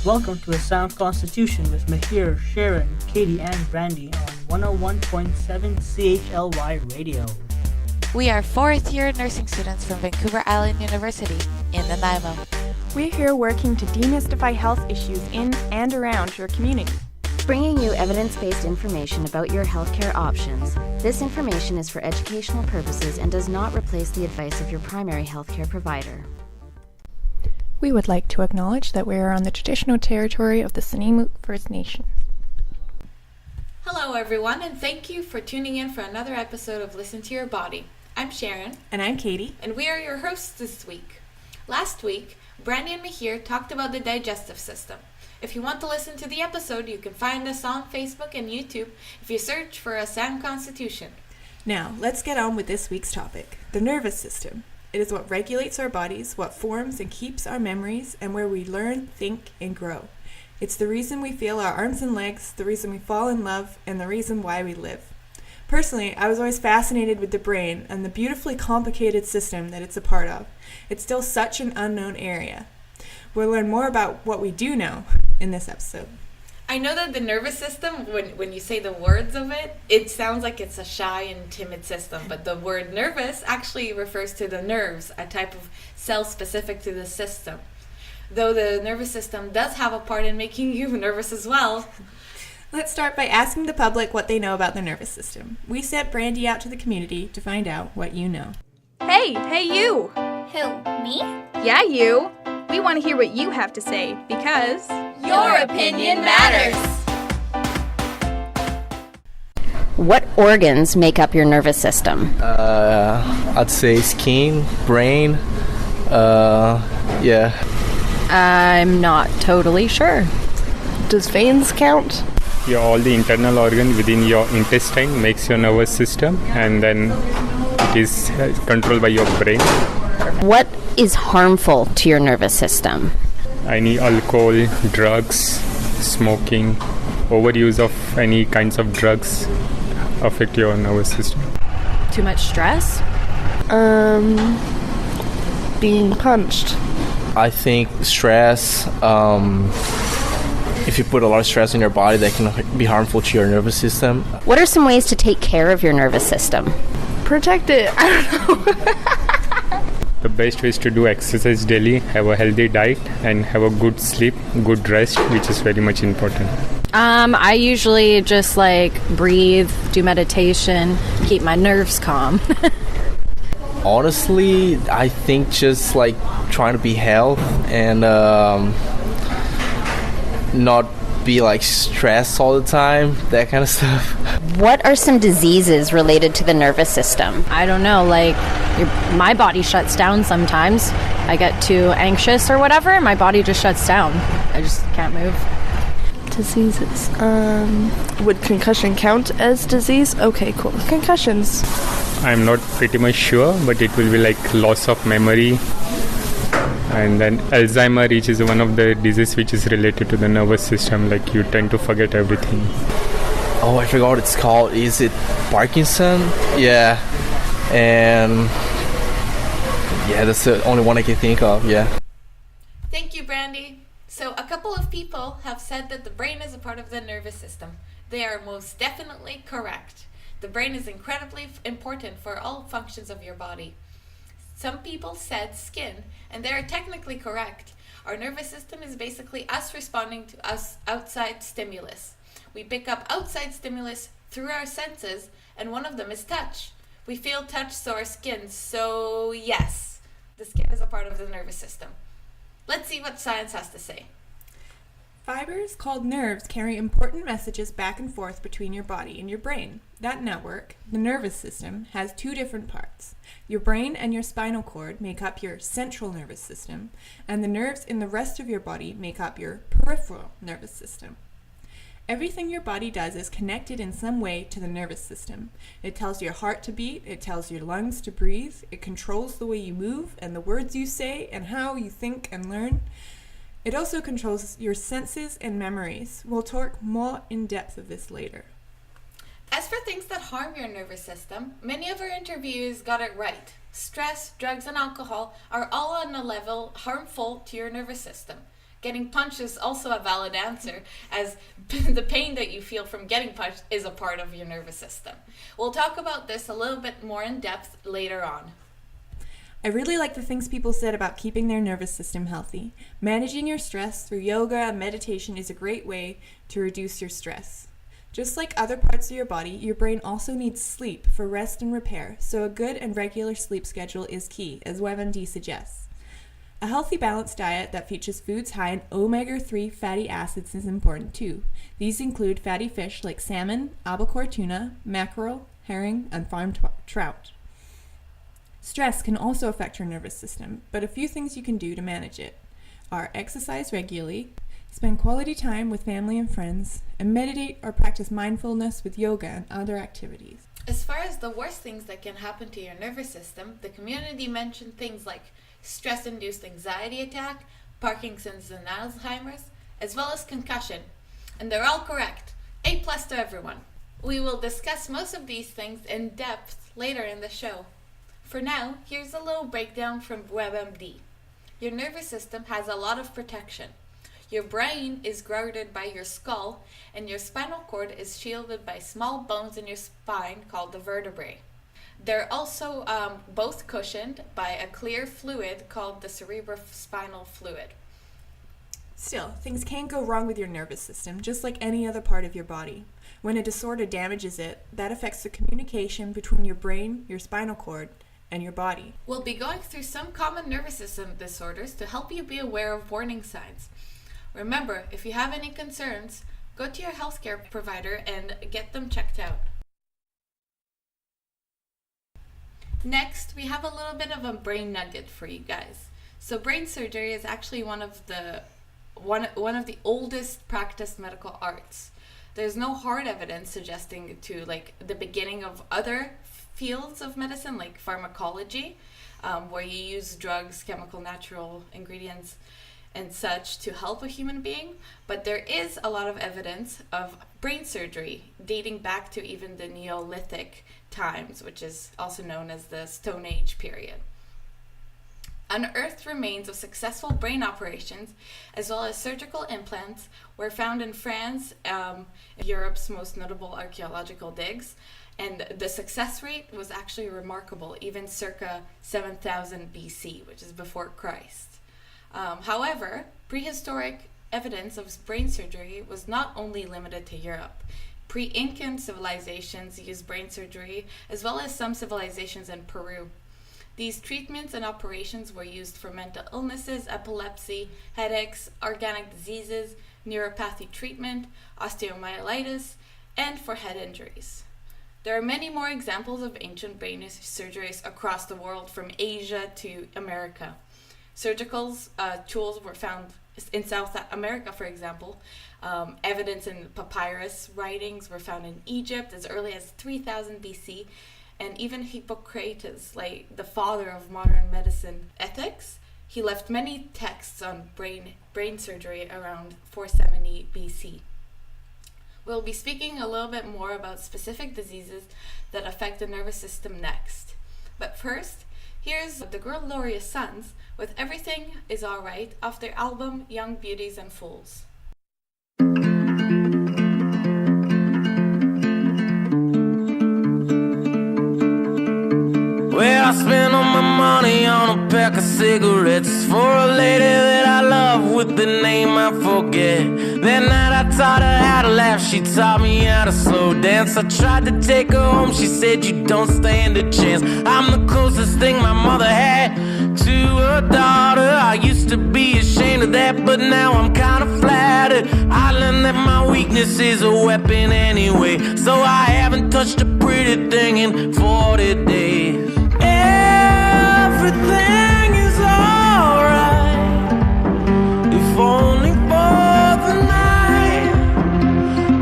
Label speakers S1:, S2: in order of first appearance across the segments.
S1: Welcome to A Sound Constitution with Mahir, Sharon, Katie, and Brandy on 101.7 CHLY Radio.
S2: We are fourth-year nursing students from Vancouver Island University in Nanaimo.
S3: We're here working to demystify health issues in and around your community.
S4: Bringing you evidence-based information about your healthcare options. This information is for educational purposes and does not replace the advice of your primary healthcare provider.
S3: We would like to acknowledge that we are on the traditional territory of the Sinimu First Nations.
S5: Hello everyone, and thank you for tuning in for another episode of Listen to Your Body. I'm Sharon.
S6: And I'm Katie.
S5: And we are your hosts this week. Last week, Brandy and Mahir talked about the digestive system. If you want to listen to the episode, you can find us on Facebook and YouTube if you search for A Sound Constitution.
S6: Now, let's get on with this week's topic, the nervous system. It is what regulates our bodies, what forms and keeps our memories, and where we learn, think, and grow. It's the reason we feel our arms and legs, the reason we fall in love, and the reason why we live. Personally, I was always fascinated with the brain and the beautifully complicated system that it's a part of. It's still such an unknown area. We'll learn more about what we do know in this episode.
S5: I know that the nervous system, when you say the words of it, it sounds like it's a shy and timid system, but the word nervous actually refers to the nerves, a type of cell specific to the system. Though the nervous system does have a part in making you nervous as well.
S6: Let's start by asking the public what they know about the nervous system. We sent Brandy out to the community to find out what you know.
S3: Hey you!
S7: Who, me?
S3: Yeah, you! We want to hear what you have to say, because
S7: your opinion matters!
S4: What organs make up your nervous system?
S8: I'd say skin, brain, yeah.
S4: I'm not totally sure.
S9: Does veins count?
S10: All the internal organ within your intestine makes your nervous system, and then it is controlled by your brain.
S4: What is harmful to your nervous system?
S10: Any alcohol, drugs, smoking, overuse of any kinds of drugs affect your nervous system.
S2: Too much stress?
S9: Being punched.
S8: I think stress, if you put a lot of stress in your body, that can be harmful to your nervous system.
S4: What are some ways to take care of your nervous system?
S9: Protect it. I don't know.
S10: The best way is to do exercise daily, have a healthy diet, and have a good sleep, good rest, which is very much important.
S2: I usually just breathe, do meditation, keep my nerves calm.
S8: Honestly, I think just trying to be healthy and not be stressed all the time, that kind of stuff.
S4: What are some diseases related to the nervous system?
S2: I don't know, my body shuts down sometimes. I get too anxious or whatever, and my body just shuts down. I just can't move.
S9: Diseases. Would concussion count as disease? Okay, cool. Concussions.
S10: I'm not pretty much sure, but it will be loss of memory. And then Alzheimer, which is one of the diseases which is related to the nervous system, you tend to forget everything.
S8: Oh, I forgot what it's called. Is it Parkinson? Yeah. And yeah, that's the only one I can think of, yeah.
S5: Thank you, Brandy. So a couple of people have said that the brain is a part of the nervous system. They are most definitely correct. The brain is incredibly important for all functions of your body. Some people said skin, and they are technically correct. Our nervous system is basically us responding to outside stimulus. We pick up outside stimulus through our senses, and one of them is touch. We feel touch, so our skin. So yes, the skin is a part of the nervous system. Let's see what science has to say.
S6: Fibers called nerves carry important messages back and forth between your body and your brain. That network, the nervous system, has two different parts. Your brain and your spinal cord make up your central nervous system, and the nerves in the rest of your body make up your peripheral nervous system. Everything your body does is connected in some way to the nervous system. It tells your heart to beat, it tells your lungs to breathe, it controls the way you move and the words you say and how you think and learn. It also controls your senses and memories. We'll talk more in depth of this later.
S5: As for things that harm your nervous system, many of our interviewees got it right. Stress, drugs, and alcohol are all on a level harmful to your nervous system. Getting punched is also a valid answer, as the pain that you feel from getting punched is a part of your nervous system. We'll talk about this a little bit more in depth later on.
S6: I really like the things people said about keeping their nervous system healthy. Managing your stress through yoga and meditation is a great way to reduce your stress. Just like other parts of your body, your brain also needs sleep for rest and repair, so a good and regular sleep schedule is key, as WebMD suggests. A healthy, balanced diet that features foods high in omega-3 fatty acids is important too. These include fatty fish like salmon, albacore tuna, mackerel, herring, and farmed trout. Stress can also affect your nervous system, but a few things you can do to manage it are exercise regularly, spend quality time with family and friends, and meditate or practice mindfulness with yoga and other activities.
S5: As far as the worst things that can happen to your nervous system, the community mentioned things like stress-induced anxiety attack, Parkinson's and Alzheimer's, as well as concussion. And they're all correct. A+ to everyone. We will discuss most of these things in depth later in the show. For now, here's a little breakdown from WebMD. Your nervous system has a lot of protection. Your brain is guarded by your skull, and your spinal cord is shielded by small bones in your spine called the vertebrae. They're also both cushioned by a clear fluid called the cerebrospinal fluid.
S6: Still, things can go wrong with your nervous system, just like any other part of your body. When a disorder damages it, that affects the communication between your brain, your spinal cord, and your body.
S5: We'll be going through some common nervous system disorders to help you be aware of warning signs. Remember, if you have any concerns, go to your healthcare provider and get them checked out. Next, we have a little bit of a brain nugget for you guys. So brain surgery is actually one of the oldest practiced medical arts. There's no hard evidence suggesting to like the beginning of other fields of medicine like pharmacology, where you use drugs, chemical, natural ingredients, and such to help a human being, but there is a lot of evidence of brain surgery dating back to even the Neolithic times, which is also known as the Stone Age period. Unearthed remains of successful brain operations as well as surgical implants were found in France, Europe's most notable archaeological digs, and the success rate was actually remarkable, even circa 7000 BC, which is before Christ. However, prehistoric evidence of brain surgery was not only limited to Europe. Pre-Incan civilizations used brain surgery, as well as some civilizations in Peru. These treatments and operations were used for mental illnesses, epilepsy, headaches, organic diseases, neuropathy treatment, osteomyelitis, and for head injuries. There are many more examples of ancient brain surgeries across the world, from Asia to America. Surgical tools were found in South America, for example. Evidence in papyrus writings were found in Egypt as early as 3000 BC, and even Hippocrates, like the father of modern medicine ethics, he left many texts on brain surgery around 470 BC. We'll be speaking a little bit more about specific diseases that affect the nervous system next. But first, here's the Glorious Sons with Everything Is Alright off their album Young Beauties and Fools.
S11: Well, I spent all my money on a pack of cigarettes for a lady that I love with the name I forget. That night I taught her how to laugh, she taught me how to slow dance. I tried to take her home, she said you don't stand a chance. I'm the closest thing my mother had to her daughter. I used to be ashamed of that, but now I'm kinda flattered. I learned that my weakness is a weapon anyway, so I haven't touched a pretty thing in 40 days. Everything is alright, if only for the night.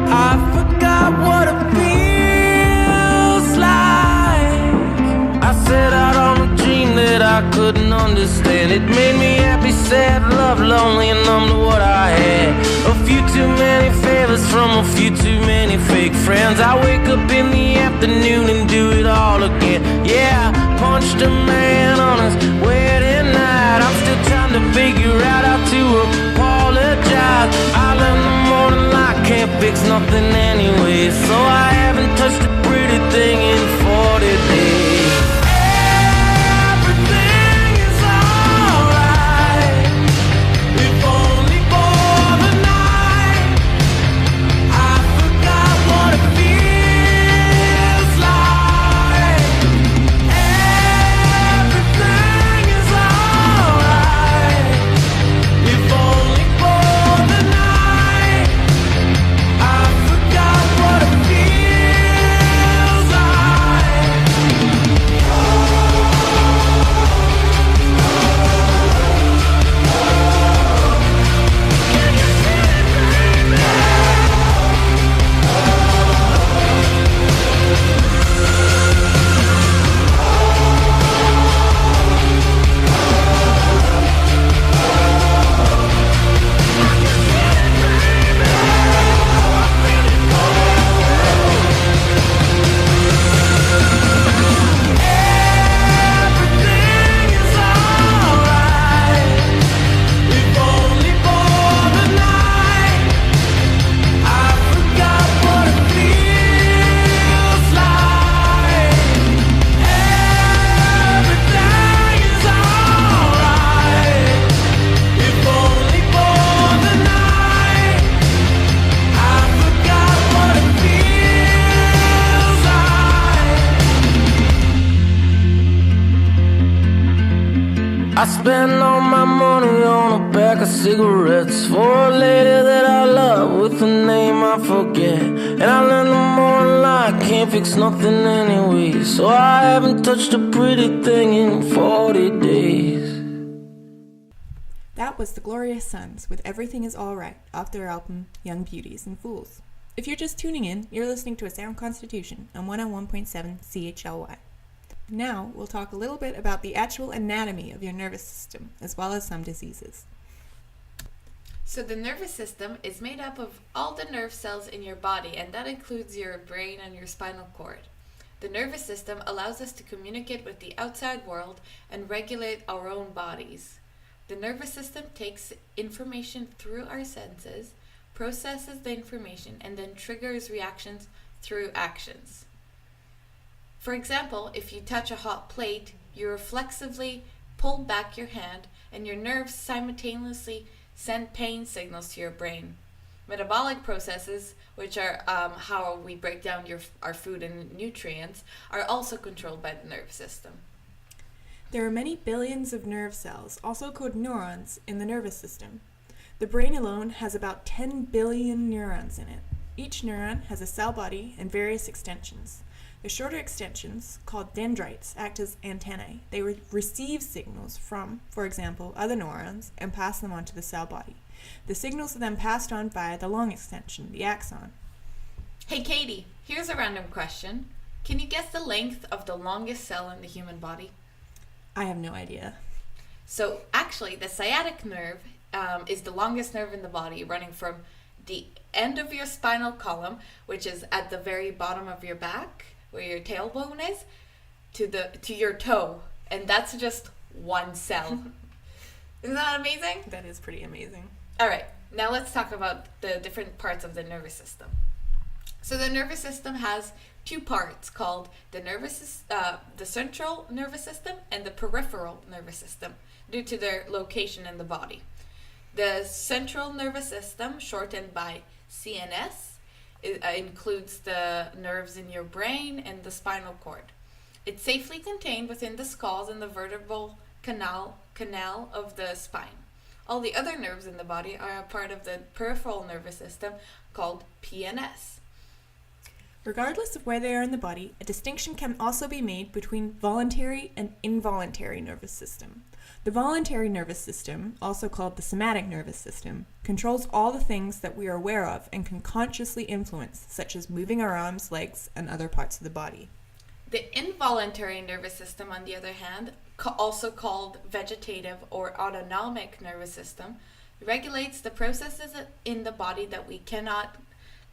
S11: I forgot what it feels like. I set out on a dream that I couldn't understand. It made me happy, sad, love, lonely, and numb to what I had. A few too many favors from a few too many fake friends. I wake up in the afternoon and do it all again. Yeah, punched a man on his wedding night. I'm still trying to figure out how to apologize. fix nothing anyway, so I haven't touched a pretty thing in 40 days. Everything is alright, if only for the night. I forgot what it feels like. Everything is alright, if only for the night. I forgot what it feels like. Everything is alright, if only for the night. I forgot what it feels like. Everything is alright, if only for the night. I forgot what it feels like. I spend all my money on a pack of cigarettes for a lady that I love with a name I forget. And I learned the more in life, can't fix nothing anyway, so I haven't touched a pretty thing in 40 days.
S6: That was the Glorious Sons with Everything Is Alright off their album Young Beauties and Fools. If you're just tuning in, you're listening to A Sound Constitution on 101.7 CHLY. Now we'll talk a little bit about the actual anatomy of your nervous system, as well as some diseases.
S5: So the nervous system is made up of all the nerve cells in your body, and that includes your brain and your spinal cord. The nervous system allows us to communicate with the outside world and regulate our own bodies. The nervous system takes information through our senses, processes the information, and then triggers reactions through actions. For example, if you touch a hot plate, you reflexively pull back your hand, and your nerves simultaneously send pain signals to your brain. Metabolic processes, which are how we break down our food and nutrients, are also controlled by the nervous system.
S6: There are many billions of nerve cells, also called neurons, in the nervous system. The brain alone has about 10 billion neurons in it. Each neuron has a cell body and various extensions. The shorter extensions, called dendrites, act as antennae. They receive signals from, for example, other neurons and pass them on to the cell body. The signals are then passed on via the long extension, the axon.
S5: Hey Katie, here's a random question. Can you guess the length of the longest cell in the human body?
S6: I have no idea.
S5: So actually, the sciatic nerve is the longest nerve in the body, running from the end of your spinal column, which is at the very bottom of your back, where your tailbone is, to your toe, and that's just one cell. Isn't that amazing?
S6: That is pretty amazing.
S5: All right, now let's talk about the different parts of the nervous system. So the nervous system has two parts called the central nervous system and the peripheral nervous system, due to their location in the body. The central nervous system, shortened by CNS, includes the nerves in your brain and the spinal cord. It's safely contained within the skulls and the vertebral canal of the spine. All the other nerves in the body are a part of the peripheral nervous system called PNS.
S6: Regardless of where they are in the body, a distinction can also be made between voluntary and involuntary nervous system. The voluntary nervous system, also called the somatic nervous system, controls all the things that we are aware of and can consciously influence, such as moving our arms, legs, and other parts of the body.
S5: The involuntary nervous system, on the other hand, also called vegetative or autonomic nervous system, regulates the processes in the body that we cannot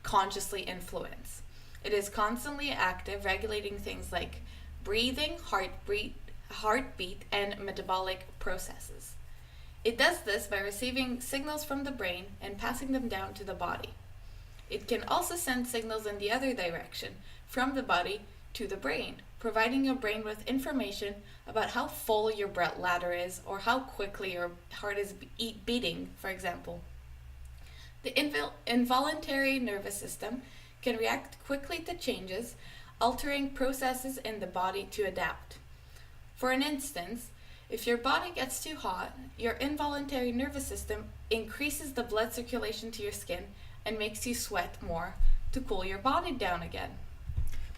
S5: consciously influence. It is constantly active, regulating things like breathing, heartbeat, and metabolic processes. It does this by receiving signals from the brain and passing them down to the body. It can also send signals in the other direction, from the body to the brain, providing your brain with information about how full your bladder is or how quickly your heart is beating, for example. The involuntary nervous system can react quickly to changes, altering processes in the body to adapt. For an instance, if your body gets too hot, your involuntary nervous system increases the blood circulation to your skin and makes you sweat more to cool your body down again.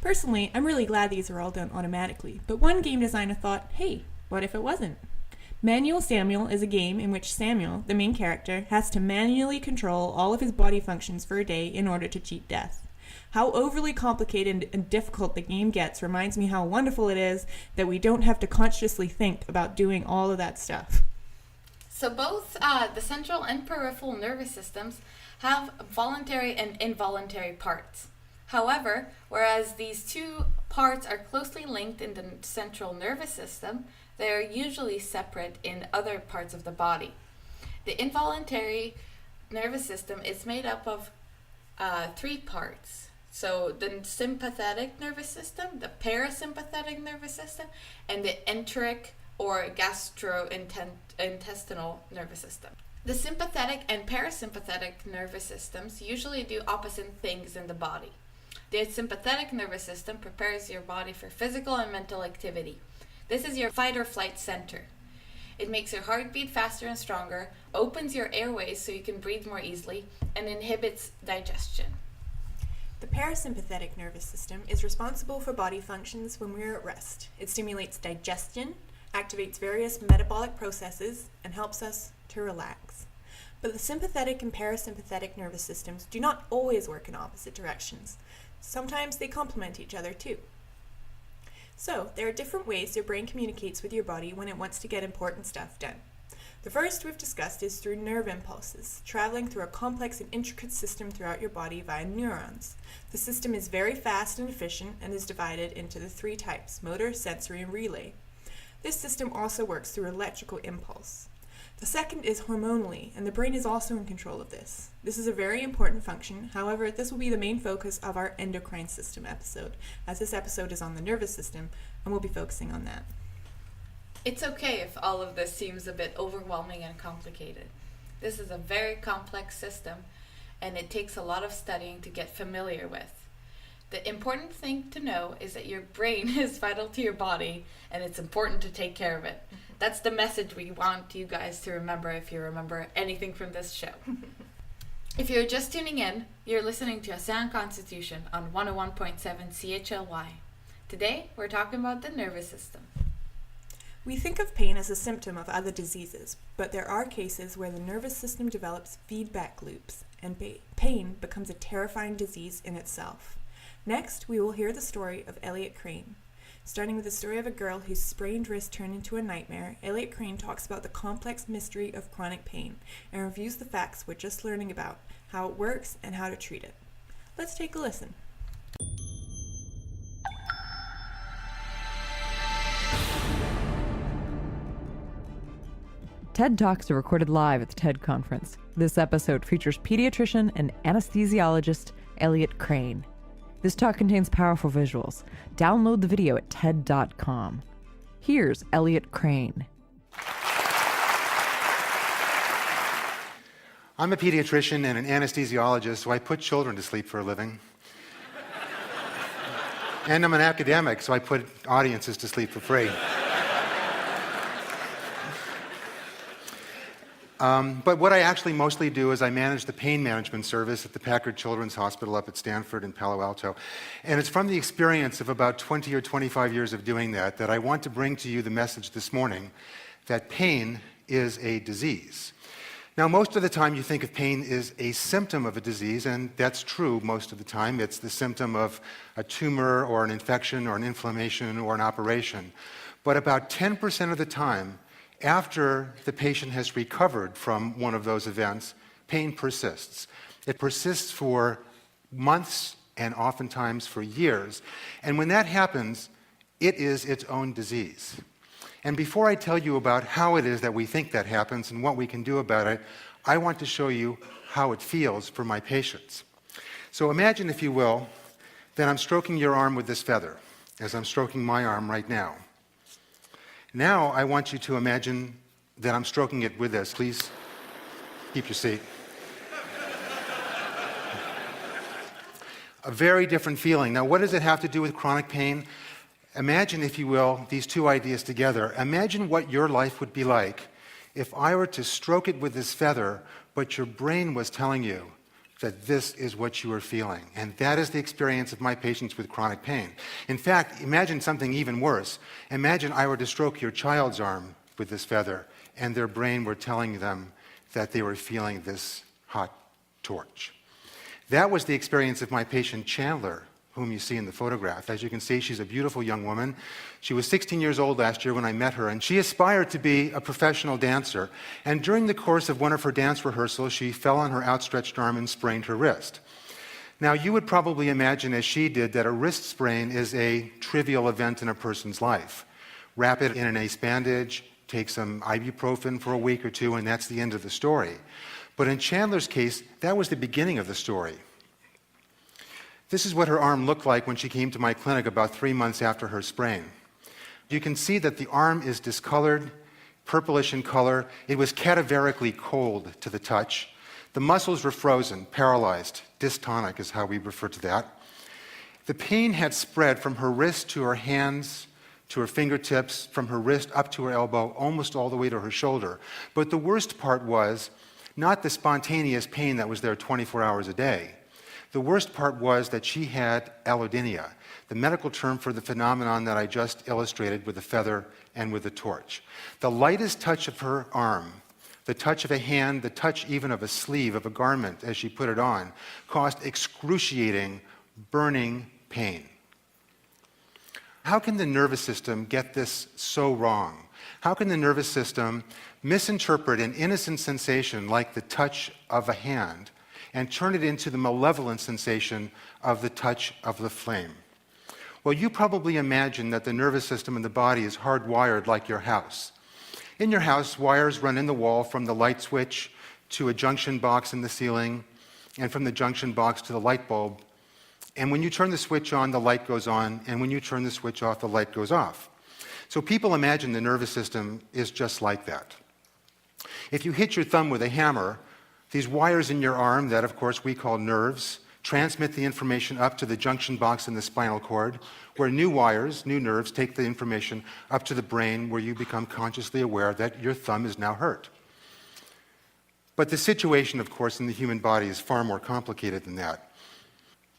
S6: Personally, I'm really glad these are all done automatically, but one game designer thought, hey, what if it wasn't? Manual Samuel is a game in which Samuel, the main character, has to manually control all of his body functions for a day in order to cheat death. How overly complicated and difficult the game gets reminds me how wonderful it is that we don't have to consciously think about doing all of that stuff.
S5: So both the central and peripheral nervous systems have voluntary and involuntary parts. However, whereas these two parts are closely linked in the central nervous system, they are usually separate in other parts of the body. The involuntary nervous system is made up of 3 parts. So the sympathetic nervous system, the parasympathetic nervous system, and the enteric or gastrointestinal nervous system. The sympathetic and parasympathetic nervous systems usually do opposite things in the body. The sympathetic nervous system prepares your body for physical and mental activity. This is your fight or flight center. It makes your heart beat faster and stronger, opens your airways so you can breathe more easily, and inhibits digestion.
S6: The parasympathetic nervous system is responsible for body functions when we are at rest. It stimulates digestion, activates various metabolic processes, and helps us to relax. But the sympathetic and parasympathetic nervous systems do not always work in opposite directions. Sometimes they complement each other too. So, there are different ways your brain communicates with your body when it wants to get important stuff done. The first we've discussed is through nerve impulses, traveling through a complex and intricate system throughout your body via neurons. The system is very fast and efficient and is divided into the 3 types: motor, sensory, and relay. This system also works through electrical impulse. The second is hormonally, and the brain is also in control of this. This is a very important function. However, this will be the main focus of our endocrine system episode, as this episode is on the nervous system, and we'll be focusing on that.
S5: It's okay if all of this seems a bit overwhelming and complicated. This is a very complex system, and it takes a lot of studying to get familiar with. The important thing to know is that your brain is vital to your body, and it's important to take care of it. That's the message we want you guys to remember if you remember anything from this show. If you're just tuning in, you're listening to ASC Constitution on 101.7 CHLY. Today, we're talking about the nervous system.
S6: We think of pain as a symptom of other diseases, but there are cases where the nervous system develops feedback loops, and pain becomes a terrifying disease in itself. Next, we will hear the story of Elliot Crane. Starting with the story of a girl whose sprained wrist turned into a nightmare, Elliot Crane talks about the complex mystery of chronic pain and reviews the facts we're just learning about, how it works, and how to treat it. Let's take a listen.
S12: TED Talks are recorded live at the TED Conference. This episode features pediatrician and anesthesiologist Elliot Crane. This talk contains powerful visuals. Download the video at TED.com. Here's Elliot Crane.
S13: I'm a pediatrician and an anesthesiologist, so I put children to sleep for a living. And I'm an academic, so I put audiences to sleep for free. But what I actually mostly do is I manage the pain management service at the Packard Children's Hospital up at Stanford in Palo Alto. And it's from the experience of about 20 or 25 years of doing that I want to bring to you the message this morning that pain is a disease. Now, most of the time you think of pain as a symptom of a disease, and that's true most of the time. It's the symptom of a tumor or an infection or an inflammation or an operation. But about 10% of the time, after the patient has recovered from one of those events, pain persists. It persists for months and oftentimes for years. And when that happens, it is its own disease. And before I tell you about how it is that we think that happens and what we can do about it, I want to show you how it feels for my patients. So imagine, if you will, that I'm stroking your arm with this feather, as I'm stroking my arm right now. Now I want you to imagine that I'm stroking it with this. Please keep your seat. A very different feeling. Now, what does it have to do with chronic pain? Imagine, if you will, these two ideas together. Imagine what your life would be like if I were to stroke it with this feather, but your brain was telling you that this is what you are feeling. And that is the experience of my patients with chronic pain. In fact, imagine something even worse. Imagine I were to stroke your child's arm with this feather, and their brain were telling them that they were feeling this hot torch. That was the experience of my patient Chandler, whom you see in the photograph. As you can see, she's a beautiful young woman. She was 16 years old last year when I met her, and she aspired to be a professional dancer. And during the course of one of her dance rehearsals, she fell on her outstretched arm and sprained her wrist. Now, you would probably imagine, as she did, that a wrist sprain is a trivial event in a person's life. Wrap it in an ace bandage, take some ibuprofen for a week or two, and that's the end of the story. But in Chandler's case, that was the beginning of the story. This is what her arm looked like when she came to my clinic about 3 months after her sprain. You can see that the arm is discolored, purplish in color. It was cadaverically cold to the touch. The muscles were frozen, paralyzed. Dystonic is how we refer to that. The pain had spread from her wrist to her hands, to her fingertips, from her wrist up to her elbow, almost all the way to her shoulder. But the worst part was not the spontaneous pain that was there 24 hours a day. The worst part was that she had allodynia, the medical term for the phenomenon that I just illustrated with the feather and with the torch. The lightest touch of her arm, the touch of a hand, the touch even of a sleeve of a garment as she put it on, caused excruciating, burning pain. How can the nervous system get this so wrong? How can the nervous system misinterpret an innocent sensation like the touch of a hand and turn it into the malevolent sensation of the touch of the flame? Well, you probably imagine that the nervous system in the body is hardwired like your house. In your house, wires run in the wall from the light switch to a junction box in the ceiling, and from the junction box to the light bulb. And when you turn the switch on, the light goes on, and when you turn the switch off, the light goes off. So people imagine the nervous system is just like that. If you hit your thumb with a hammer, these wires in your arm, that of course we call nerves, transmit the information up to the junction box in the spinal cord, where new wires, new nerves, take the information up to the brain, where you become consciously aware that your thumb is now hurt. But the situation, of course, in the human body is far more complicated than that.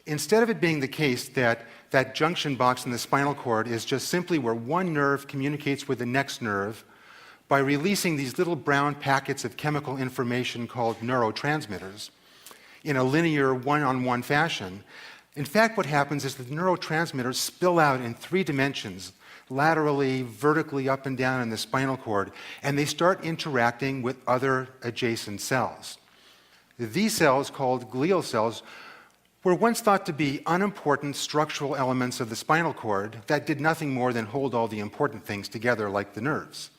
S13: Instead of it being the case that that junction box in the spinal cord is just simply where one nerve communicates with the next nerve, by releasing these little brown packets of chemical information called neurotransmitters in a linear one-on-one fashion. In fact, what happens is the neurotransmitters spill out in 3 dimensions, laterally, vertically, up and down in the spinal cord, and they start interacting with other adjacent cells. These cells, called glial cells, were once thought to be unimportant structural elements of the spinal cord that did nothing more than hold all the important things together like the nerves.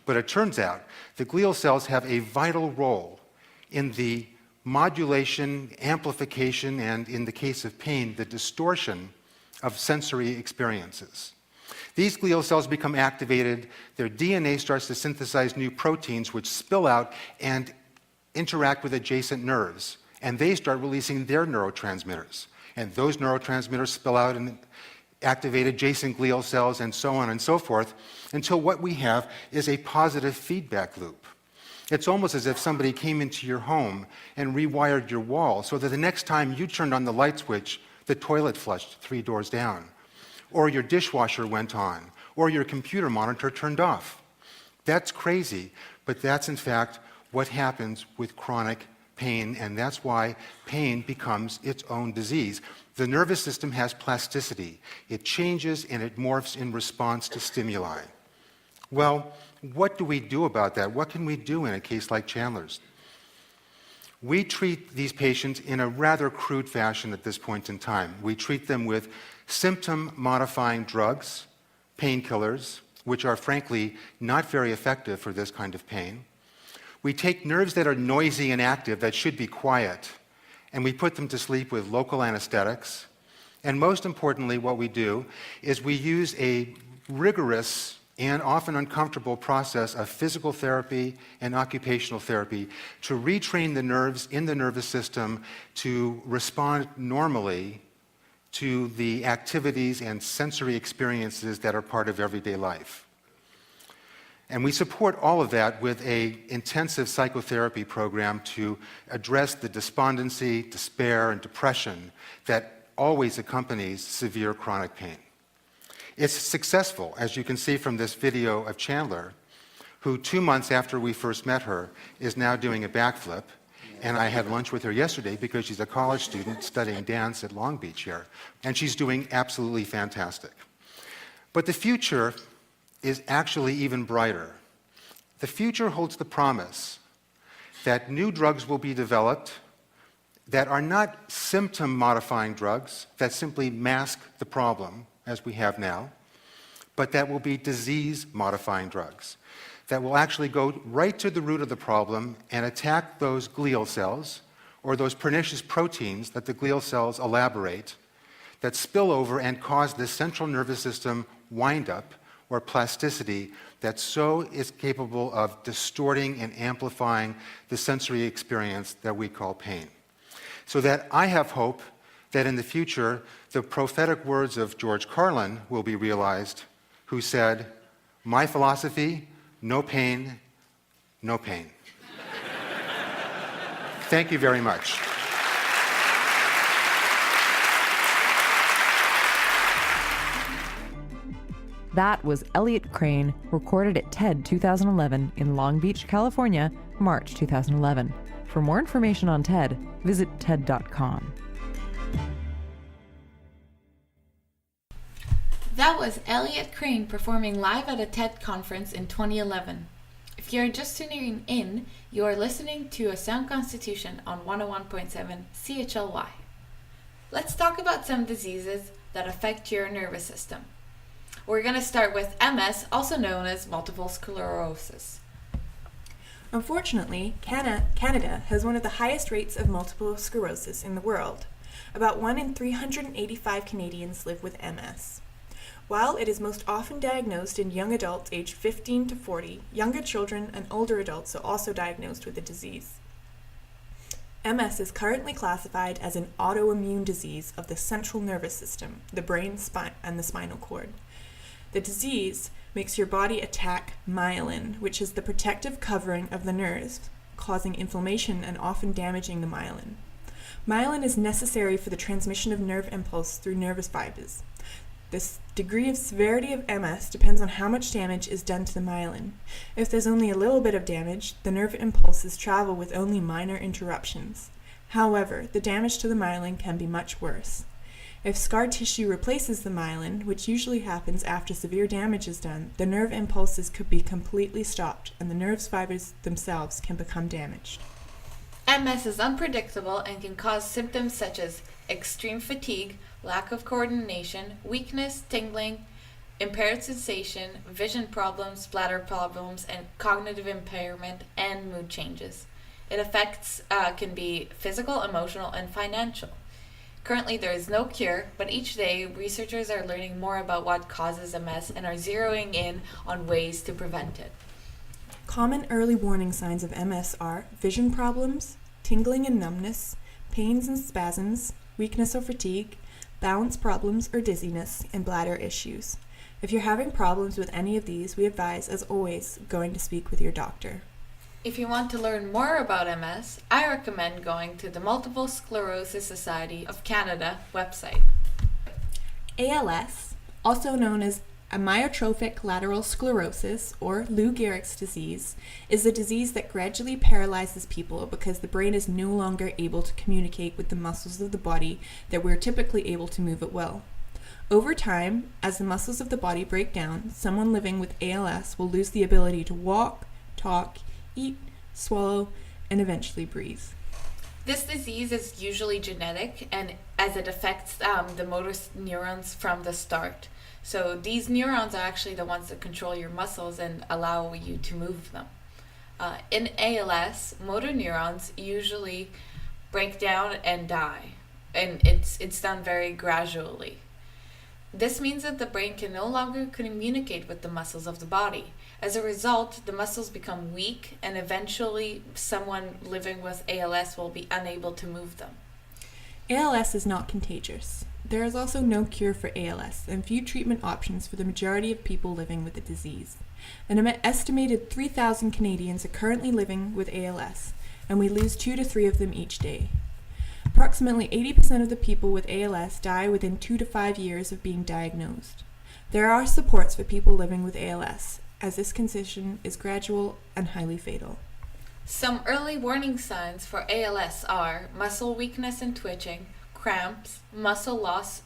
S13: But it turns out the glial cells have a vital role in the modulation, amplification, and in the case of pain, the distortion of sensory experiences. These glial cells become activated, their DNA starts to synthesize new proteins which spill out and interact with adjacent nerves, and they start releasing their neurotransmitters. And those neurotransmitters spill out and activate adjacent glial cells, and so on and so forth, until what we have is a positive feedback loop. It's almost as if somebody came into your home and rewired your wall so that the next time you turned on the light switch, the toilet flushed 3 doors down, or your dishwasher went on, or your computer monitor turned off. That's crazy, but that's in fact what happens with chronic pain, and that's why pain becomes its own disease. The nervous system has plasticity. It changes and it morphs in response to stimuli. Well, what do we do about that? What can we do in a case like Chandler's? We treat these patients in a rather crude fashion at this point in time. We treat them with symptom-modifying drugs, painkillers, which are frankly not very effective for this kind of pain. We take nerves that are noisy and active, that should be quiet, and we put them to sleep with local anesthetics. And most importantly, what we do is we use a rigorous and often uncomfortable process of physical therapy and occupational therapy to retrain the nerves in the nervous system to respond normally to the activities and sensory experiences that are part of everyday life. And we support all of that with an intensive psychotherapy program to address the despondency, despair, and depression that always accompanies severe chronic pain. It's successful, as you can see from this video of Chandler, who 2 months after we first met her is now doing a backflip. And I had lunch with her yesterday because she's a college student studying dance at Long Beach here. And she's doing absolutely fantastic. But the future is actually even brighter. The future holds the promise that new drugs will be developed that are not symptom-modifying drugs that simply mask the problem, as we have now, but that will be disease-modifying drugs that will actually go right to the root of the problem and attack those glial cells or those pernicious proteins that the glial cells elaborate that spill over and cause the central nervous system wind-up or plasticity that so is capable of distorting and amplifying the sensory experience that we call pain. So that I have hope that in the future, the prophetic words of George Carlin will be realized, who said, "My philosophy, no pain, no pain." Thank you very much.
S12: That was Elliot Crane, recorded at TED 2011 in Long Beach, California, March 2011. For more information on TED, visit TED.com.
S5: That was Elliot Crane performing live at a TED conference in 2011. If you're just tuning in, you are listening to A Sound Constitution on 101.7 CHLY. Let's talk about some diseases that affect your nervous system. We're going to start with MS, also known as multiple sclerosis.
S6: Unfortunately, Canada has one of the highest rates of multiple sclerosis in the world. About 1 in 385 Canadians live with MS. While it is most often diagnosed in young adults aged 15 to 40, younger children and older adults are also diagnosed with the disease. MS is currently classified as an autoimmune disease of the central nervous system, the brain, spine, and the spinal cord. The disease makes your body attack myelin, which is the protective covering of the nerves, causing inflammation and often damaging the myelin. Myelin is necessary for the transmission of nerve impulse through nervous fibers. This degree of severity of MS depends on how much damage is done to the myelin. If there's only a little bit of damage, the nerve impulses travel with only minor interruptions. However, the damage to the myelin can be much worse. If scar tissue replaces the myelin, which usually happens after severe damage is done, the nerve impulses could be completely stopped and the nerve fibers themselves can become damaged.
S5: MS is unpredictable and can cause symptoms such as extreme fatigue, lack of coordination, weakness, tingling, impaired sensation, vision problems, bladder problems, and cognitive impairment and mood changes. It affects can be physical, emotional, and financial. Currently, there is no cure, but each day researchers are learning more about what causes MS and are zeroing in on ways to prevent it.
S6: Common early warning signs of MS are vision problems, tingling and numbness, pains and spasms, weakness or fatigue, balance problems or dizziness, and bladder issues. If you're having problems with any of these, we advise, as always, going to speak with your doctor.
S5: If you want to learn more about MS, I recommend going to the Multiple Sclerosis Society of Canada website.
S6: ALS, also known as amyotrophic lateral sclerosis, or Lou Gehrig's disease, is a disease that gradually paralyzes people because the brain is no longer able to communicate with the muscles of the body that we're typically able to move at will. Over time, as the muscles of the body break down, someone living with ALS will lose the ability to walk, talk, eat, swallow, and eventually breathe.
S5: This disease is usually genetic, and as it affects the motor neurons from the start. So these neurons are actually the ones that control your muscles and allow you to move them. In ALS, motor neurons usually break down, and die. And it's done very gradually. This means that the brain can no longer communicate with the muscles of the body. As a result, the muscles become weak, and eventually someone living with ALS will be unable to move them.
S6: ALS is not contagious. There is also no cure for ALS and few treatment options for the majority of people living with the disease. An estimated 3,000 Canadians are currently living with ALS, and we lose 2 to 3 of them each day. Approximately 80% of the people with ALS die within 2 to 5 years of being diagnosed. There are supports for people living with ALS, as this condition is gradual and highly fatal.
S5: Some early warning signs for ALS are muscle weakness and twitching, cramps, muscle loss,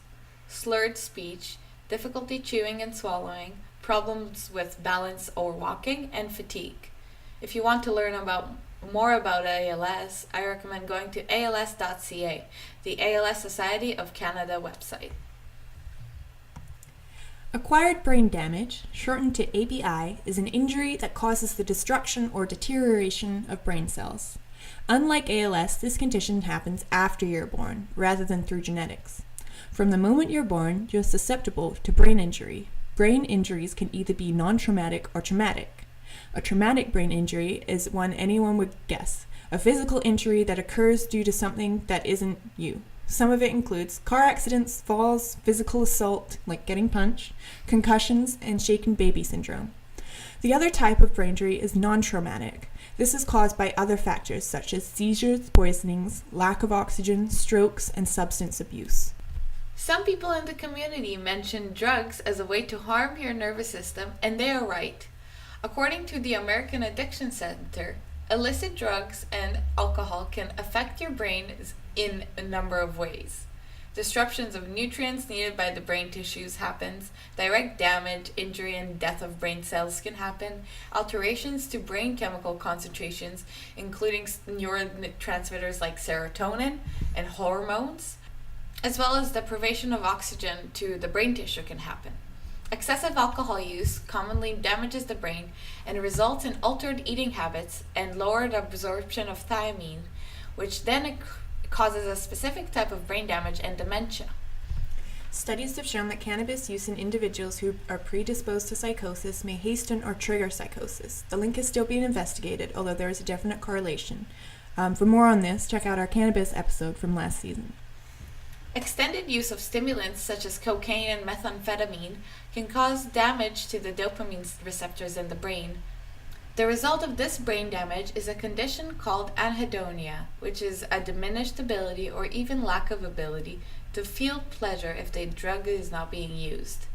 S5: slurred speech, difficulty chewing and swallowing, problems with balance or walking, and fatigue. If you want to learn more about ALS, I recommend going to ALS.ca, the ALS Society of Canada website.
S6: Acquired brain damage, shortened to ABI, is an injury that causes the destruction or deterioration of brain cells. Unlike ALS, this condition happens after you're born, rather than through genetics. From the moment you're born, you're susceptible to brain injury. Brain injuries can either be non-traumatic or traumatic. A traumatic brain injury is one anyone would guess, a physical injury that occurs due to something that isn't you. Some of it includes car accidents, falls, physical assault, like getting punched, concussions, and shaken baby syndrome. The other type of brain injury is non-traumatic. This is caused by other factors such as seizures, poisonings, lack of oxygen, strokes, and substance abuse.
S5: Some people in the community mention drugs as a way to harm your nervous system, and they are right. According to the American Addiction Center, illicit drugs and alcohol can affect your brain in a number of ways. Disruptions of nutrients needed by the brain tissues happens, direct damage, injury, and death of brain cells can happen, alterations to brain chemical concentrations, including neurotransmitters like serotonin and hormones, as well as deprivation of oxygen to the brain tissue can happen. Excessive alcohol use commonly damages the brain and results in altered eating habits and lowered absorption of thiamine, which then causes a specific type of brain damage and dementia.
S6: Studies have shown that cannabis use in individuals who are predisposed to psychosis may hasten or trigger psychosis. The link is still being investigated, although there is a definite correlation. For more on this, check out our cannabis episode from last season.
S5: Extended use of stimulants such as cocaine and methamphetamine can cause damage to the dopamine receptors in the brain. The result of this brain damage is a condition called anhedonia, which is a diminished ability or even lack of ability to feel pleasure if the drug is not being used.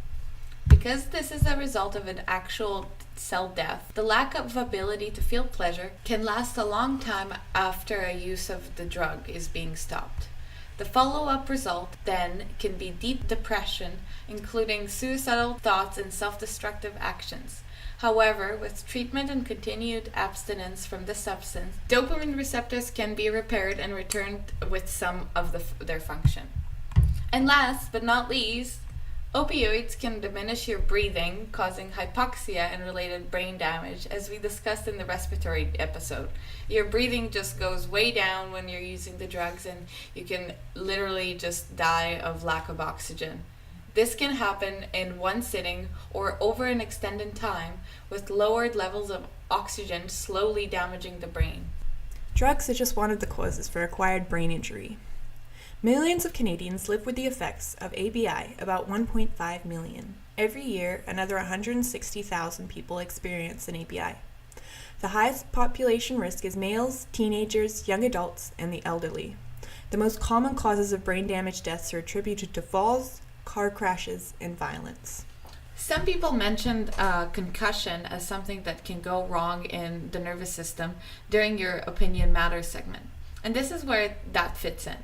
S5: Because this is a result of an actual cell death, the lack of ability to feel pleasure can last a long time after a use of the drug is being stopped. The follow-up result then can be deep depression, including suicidal thoughts and self-destructive actions. However, with treatment and continued abstinence from the substance, dopamine receptors can be repaired and returned with some of their function. And last but not least, opioids can diminish your breathing, causing hypoxia and related brain damage, as we discussed in the respiratory episode. Your breathing just goes way down when you're using the drugs, and you can literally just die of lack of oxygen. This can happen in one sitting or over an extended time, with lowered levels of oxygen slowly damaging the brain.
S6: Drugs are just one of the causes for acquired brain injury. Millions of Canadians live with the effects of ABI, about 1.5 million. Every year, another 160,000 people experience an ABI. The highest population risk is males, teenagers, young adults, and the elderly. The most common causes of brain damage deaths are attributed to falls, car crashes, and violence.
S5: Some people mentioned concussion as something that can go wrong in the nervous system during your Opinion Matters segment. And this is where that fits in.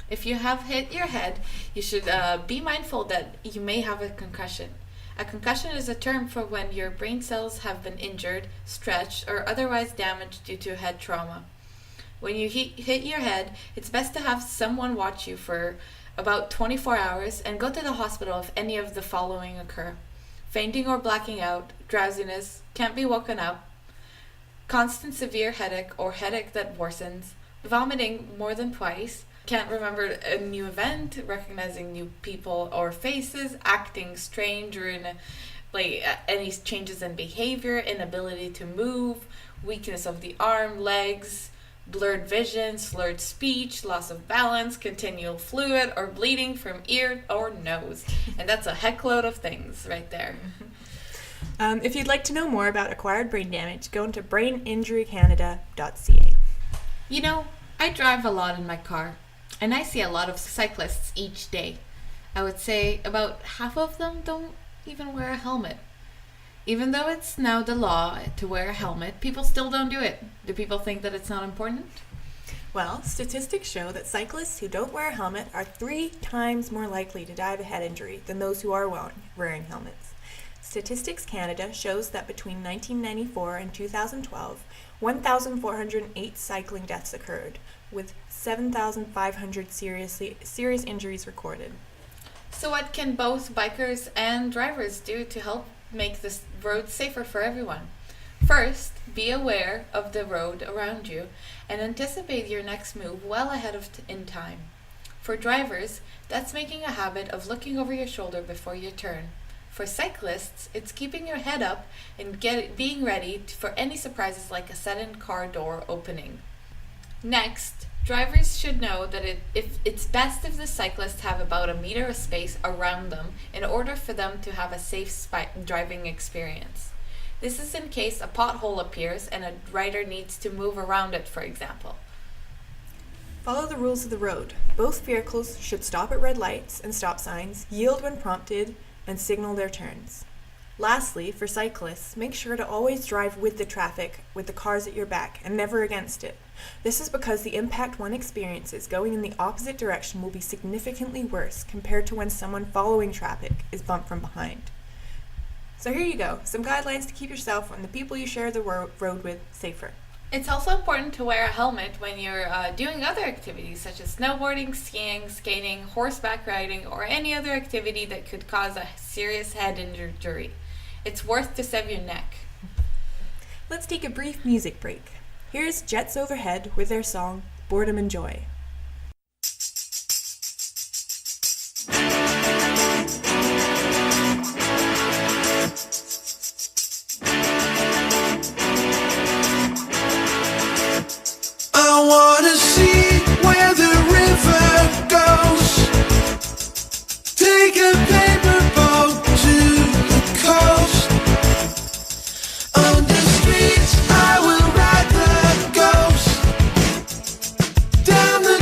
S5: If you have hit your head, you should be mindful that you may have a concussion. A concussion is a term for when your brain cells have been injured, stretched, or otherwise damaged due to head trauma. When you hit your head, it's best to have someone watch you for about 24 hours and go to the hospital if any of the following occur: fainting or blacking out, drowsiness, can't be woken up, constant severe headache or headache that worsens, vomiting more than twice, can't remember a new event, recognizing new people or faces, acting strange or any changes in behavior, inability to move, weakness of the arm, legs, blurred vision, slurred speech, loss of balance, continual fluid, or bleeding from ear or nose. And that's a heckload of things right there.
S6: If you'd like to know more about acquired brain damage, go into BrainInjuryCanada.ca.
S5: You know, I drive a lot in my car, and I see a lot of cyclists each day. I would say about half of them don't even wear a helmet. Even though it's now the law to wear a helmet, people still don't do it. Do people think that it's not important?
S6: Well, statistics show that cyclists who don't wear a helmet are 3 times more likely to die of a head injury than those who are wearing helmets. Statistics Canada shows that between 1994 and 2012, 1,408 cycling deaths occurred, with 7,500 serious injuries recorded.
S5: So what can both bikers and drivers do to help make this road safer for everyone? First, be aware of the road around you and anticipate your next move well ahead of in time. For drivers, that's making a habit of looking over your shoulder before you turn. For cyclists, it's keeping your head up and being ready for any surprises like a sudden car door opening. Next, drivers should know that it's best if the cyclists have about a meter of space around them in order for them to have a safe driving experience. This is in case a pothole appears and a rider needs to move around it, for example.
S6: Follow the rules of the road. Both vehicles should stop at red lights and stop signs, yield when prompted, and signal their turns. Lastly, for cyclists, make sure to always drive with the traffic, with the cars at your back, and never against it. This is because the impact one experiences going in the opposite direction will be significantly worse compared to when someone following traffic is bumped from behind. So here you go, some guidelines to keep yourself and the people you share the road with safer.
S5: It's also important to wear a helmet when you're doing other activities such as snowboarding, skiing, skating, horseback riding, or any other activity that could cause a serious head injury. It's worth to save your neck.
S6: Let's take a brief music break. Here's Jets Overhead with their song, Boredom and Joy.
S11: I wanna see where the river goes. Take a paper boat to the coast. On the streets I will ride the ghost. Down the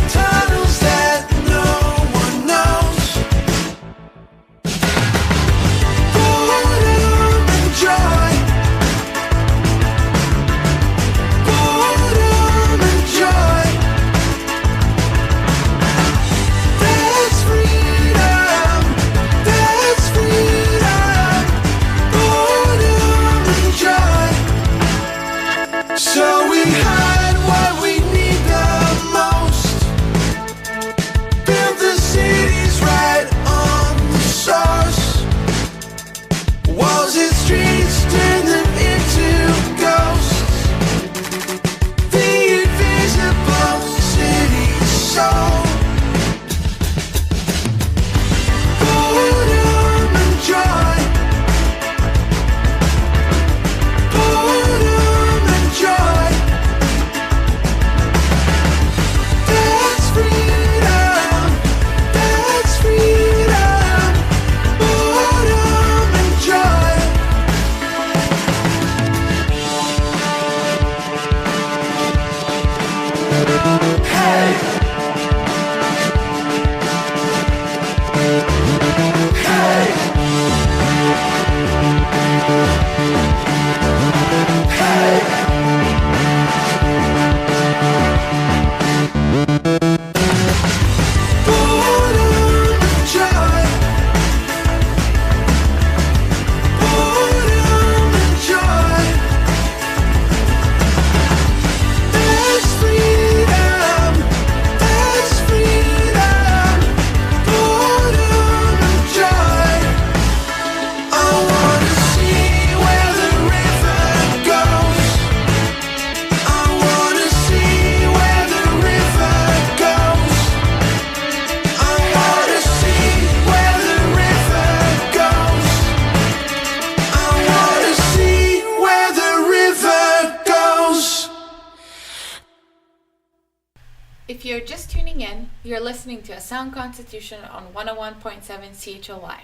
S5: again, you're listening to A Sound Constitution on 101.7 CHLY.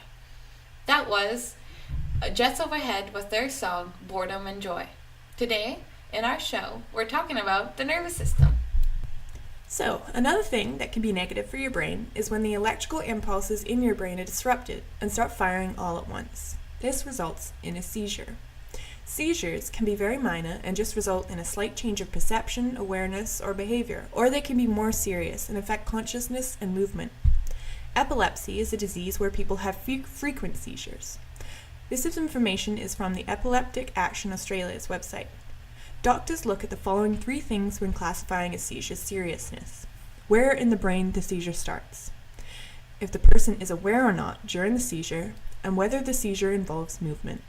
S5: That was Jets Overhead with their song, Boredom and Joy. Today, in our show, we're talking about the nervous system.
S6: So, another thing that can be negative for your brain is when the electrical impulses in your brain are disrupted and start firing all at once. This results in a seizure. Seizures can be very minor and just result in a slight change of perception, awareness, or behavior, or they can be more serious and affect consciousness and movement. Epilepsy is a disease where people have frequent seizures. This information is from the Epileptic Action Australia's website. Doctors look at the following 3 things when classifying a seizure's seriousness. Where in the brain the seizure starts, if the person is aware or not during the seizure, and whether the seizure involves movement.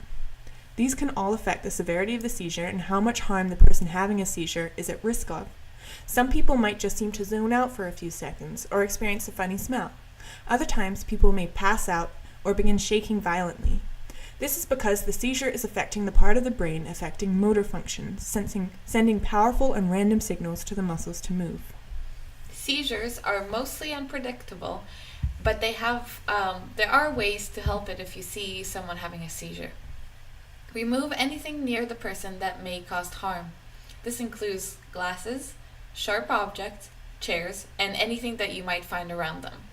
S6: These can all affect the severity of the seizure and how much harm the person having a seizure is at risk of. Some people might just seem to zone out for a few seconds or experience a funny smell. Other times, people may pass out or begin shaking violently. This is because the seizure is affecting the part of the brain affecting motor function, sending powerful and random signals to the muscles to move.
S5: Seizures are mostly unpredictable, but there are ways to help it if you see someone having a seizure. Remove anything near the person that may cause harm. This includes glasses, sharp objects, chairs, and anything that you might find around them.